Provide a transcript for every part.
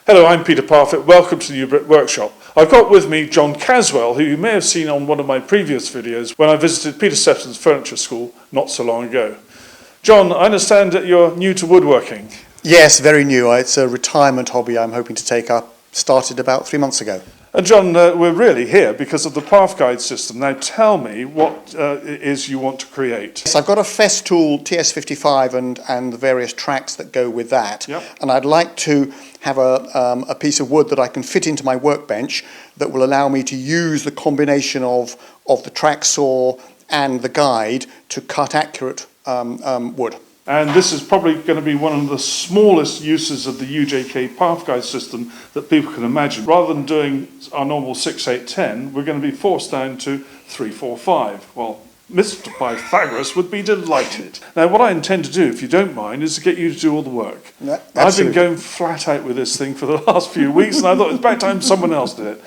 Hello, I'm Peter Parfit. Welcome to the New Brick Workshop. I've got with me John Caswell, who you may have seen on one of my previous videos when I visited Peter Sefton's furniture school not so long ago. John, I understand that you're new to woodworking. Yes, very new. It's a retirement hobby I'm hoping to take up. Started about 3 months ago. And John, we're really here because of the Parf Guide System. Now tell me what it is you want to create. So I've got a Festool TS55 and the various tracks that go with that. Yep. And I'd like to have a piece of wood that I can fit into my workbench that will allow me to use the combination of the track saw and the guide to cut accurate wood. And this is probably going to be one of the smallest uses of the UJK Parf Guide System that people can imagine. Rather than doing our normal 6, 8, 10, we're going to be forced down to 3, 4, 5. Well, Mr. Pythagoras would be delighted. Now, what I intend to do, if you don't mind, is to get you to do all the work. Yeah, I've been going flat out with this thing for the last few weeks, and I thought it's about time someone else did it.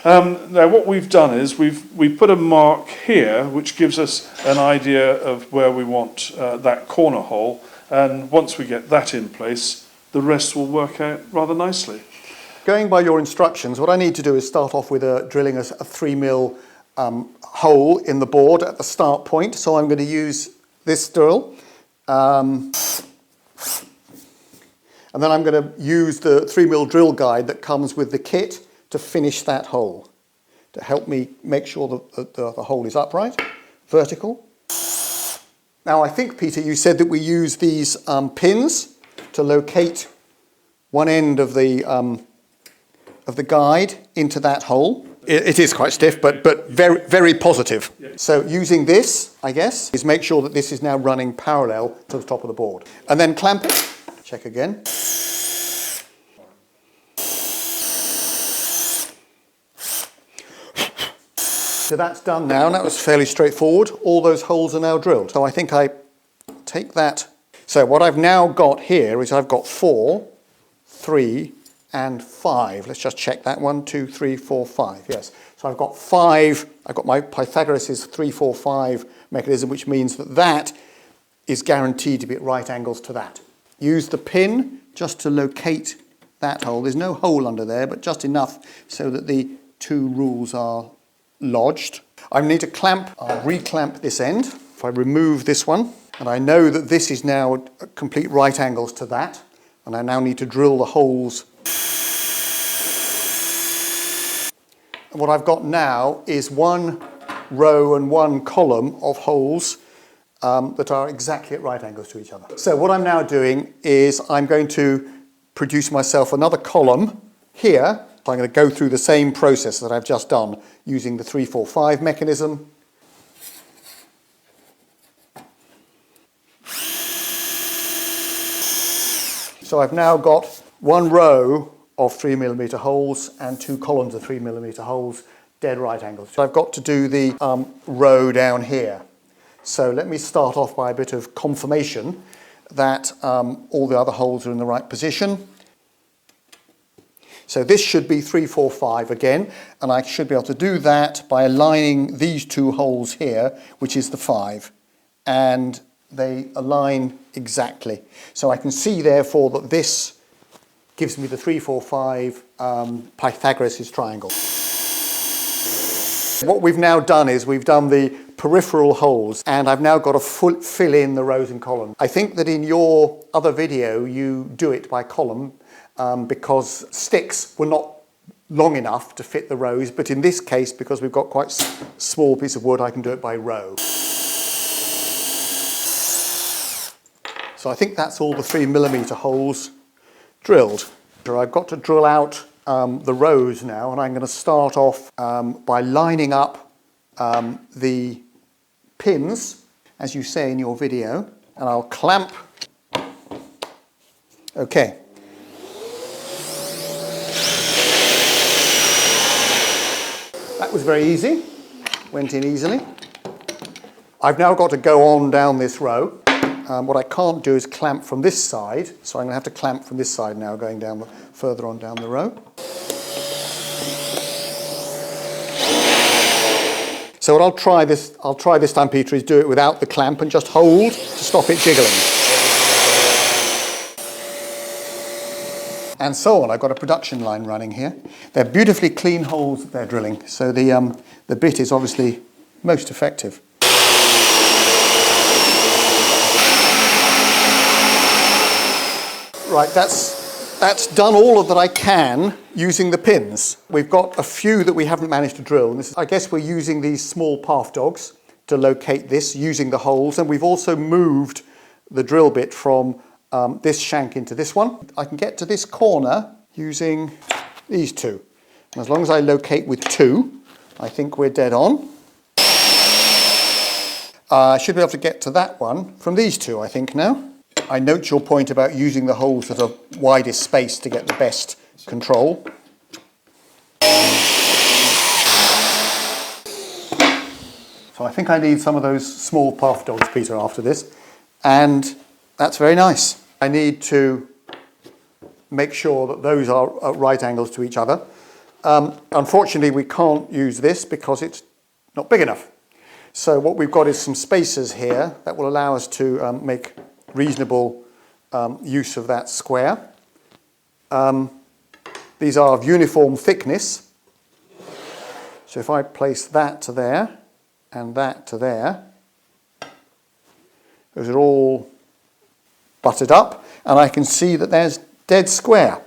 Now, what we've done is we've put a mark here, which gives us an idea of where we want that corner hole. And once we get that in place, the rest will work out rather nicely. Going by your instructions, what I need to do is start off with drilling a 3mm hole in the board at the start point. So I'm going to use this drill. And then I'm going to use the 3mm drill guide that comes with the kit to finish that hole, to help me make sure that the hole is upright, vertical. Now I think, Peter, you said that we use these pins to locate one end of the guide into that hole. It is quite stiff, but very, very positive. Yeah. So using this, I guess, is make sure that this is now running parallel to the top of the board. And then clamp it. Check again. So that's done now, and that was fairly straightforward. All those holes are now drilled. So I think I take that. So what I've now got here is I've got 4, 3, and 5. Let's just check that. 1, 2, 3, 4, 5. Yes. So I've got 5. I've got my Pythagoras' 3, 4, 5 mechanism, which means that is guaranteed to be at right angles to that. Use the pin just to locate that hole. There's no hole under there, but just enough so that the two rules are lodged. I need to clamp. I'll reclamp this end. If I remove this one, and I know that this is now at complete right angles to that, and I now need to drill the holes. And what I've got now is one row and one column of holes that are exactly at right angles to each other. So what I'm now doing is I'm going to produce myself another column here. So I'm going to go through the same process that I've just done using the 3, 4, 5 mechanism. So I've now got one row of 3mm holes and two columns of 3mm holes, dead right angles. So I've got to do the row down here. So let me start off by a bit of confirmation that all the other holes are in the right position. So this should be 3, 4, 5 again, and I should be able to do that by aligning these two holes here, which is the 5, and they align exactly. So I can see therefore that this gives me the 3, 4, 5 Pythagoras' triangle. What we've now done is we've done the peripheral holes, and I've now got to fill in the rows and columns. I think that in your other video you do it by column, because sticks were not long enough to fit the rows, but in this case, because we've got quite small piece of wood, I can do it by row. So I think that's all the 3mm holes drilled. So I've got to drill out the rows now, and I'm going to start off by lining up the pins, as you say in your video, and I'll clamp. Okay. That was very easy, went in easily. I've now got to go on down this row. What I can't do is clamp from this side, so I'm going to have to clamp from this side now, going down further on down the row. So what I'll try this time, Peter, is do it without the clamp and just hold to stop it jiggling. and so on. I've got a production line running here. They're beautifully clean holes that they're drilling, so the bit is obviously most effective. Right, that's done all of that I can using the pins. We've got a few that we haven't managed to drill. And I guess we're using these small Parf dogs to locate this using the holes, and we've also moved the drill bit from this shank into this one. I can get to this corner using these two. And as long as I locate with two, I think we're dead on. I should be able to get to that one from these two, I think, now. I note your point about using the holes at a widest space to get the best control. So I think I need some of those small Parf dogs, Peter, after this. And that's very nice. I need to make sure that those are at right angles to each other. Unfortunately, we can't use this because it's not big enough. So what we've got is some spacers here that will allow us to make reasonable use of that square. These are of uniform thickness. So if I place that to there and that to there, those are all butted up, and I can see that there's dead square.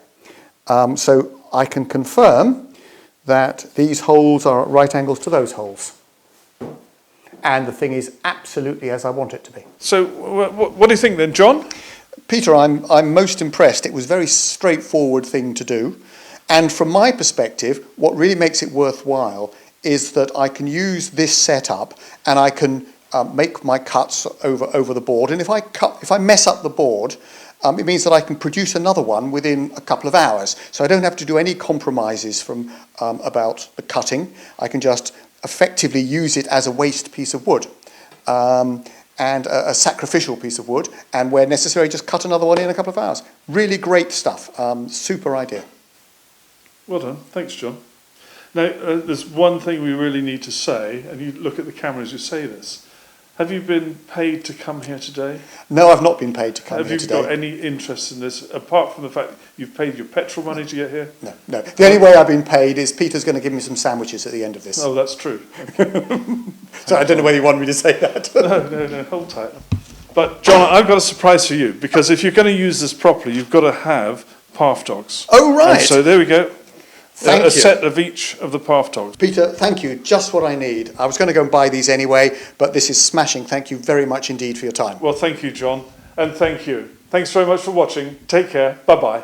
So I can confirm that these holes are at right angles to those holes. And the thing is absolutely as I want it to be. So what do you think then, John? Peter, I'm most impressed. It was a very straightforward thing to do. And from my perspective, what really makes it worthwhile is that I can use this setup and I can make my cuts over the board. And if I mess up the board, it means that I can produce another one within a couple of hours. So I don't have to do any compromises from about the cutting. I can just effectively use it as a waste piece of wood and a sacrificial piece of wood, and where necessary just cut another one in a couple of hours. Really great stuff. Super idea. Well done. Thanks, John. Now, there's one thing we really need to say, and you look at the camera as you say this. Have you been paid to come here today? No, I've not been paid to come here today. Have you got any interest in this, apart from the fact you've paid your petrol money to get here? No. The only way I've been paid is Peter's going to give me some sandwiches at the end of this. Oh, that's true. So I don't know whether you want me to say that. No, hold tight. But, John, I've got a surprise for you, because if you're going to use this properly, you've got to have Parf dogs. Oh, right. And so there we go. Thank a you. set of each of the Parf dogs. Peter, thank you. Just what I need. I was going to go and buy these anyway, but this is smashing. Thank you very much indeed for your time. Well, thank you, John, and thank you. Thanks very much for watching. Take care. Bye-bye.